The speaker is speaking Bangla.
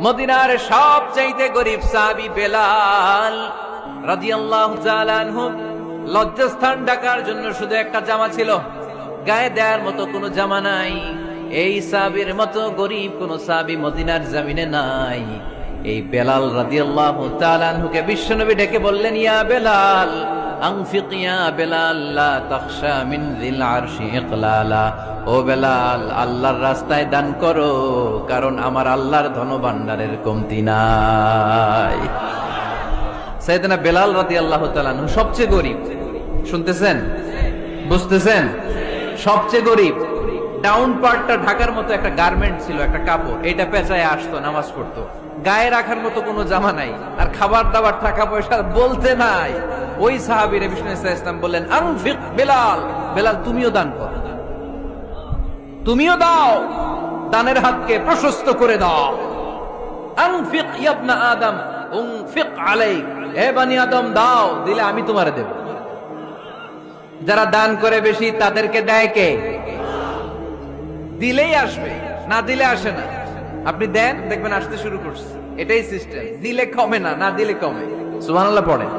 মদিনার সবচাইতে গরিব সাহাবী বেলাল রাদিয়াল্লাহু তাআলা আনহু লজ্জাস্থান ঢাকার জন্য শুধু একটা জামা ছিল, গায়ে দেওয়ার মতো কোনো জামা নাই। এই সাহাবীর মতো গরিব কোন সাহাবী মদিনার জমিনে নাই। এই বেলাল রাদিয়াল্লাহু তাআলা আনহুকে বিশ্বনবী ডেকে বললেন, ইয়া বেলাল আনফিক ইয়া বেলাল লা তাখশা মিন যিল আরশি ইকলালা। ও বেলাল, আল্লাহর রাস্তায় দান করো, কারণ আমার আল্লাহর ধনভাণ্ডারের কমতি নাই। সাইয়েদনা বেলাল রাদিয়াল্লাহু তাআলা আনহু সবচেয়ে গরিব। শুনতেছেন, বুঝতেছেন? সবচেয়ে গরিব। ডাউন পার্টটা ঢাকার মতো একটা গার্মেন্ট ছিল, একটা কাপড়, এটা পেঁচায় আসতো, নামাজ পড়তো। গায়ে রাখার মতো কোনো জামা নাই, আর খাবার দাবার টাকা পয়সা বলতে নাই। ওই সাহাবীর বিষ্ণু ইসলাম বললেন, আনফিক বেলাল, বেলাল তুমিও দান করো, তুমিও দাও, দানের হাতকে প্রশস্ত করে দাও। আনফিক ইয়া ইবনা আদম উনফিক আলাইক, হে বনি আদম দাও, দিলে আমি তোমারে দেব। যারা দান করে বেশি তাদেরকে দেয় কে? দিলেই আসবে, না দিলে আসে না। আপনি দেন, দেখবেন আসতে শুরু করছে। এটাই সিস্টেম। দিলে কমে না, না দিলে কমে। সুবহানাল্লাহ পড়েন।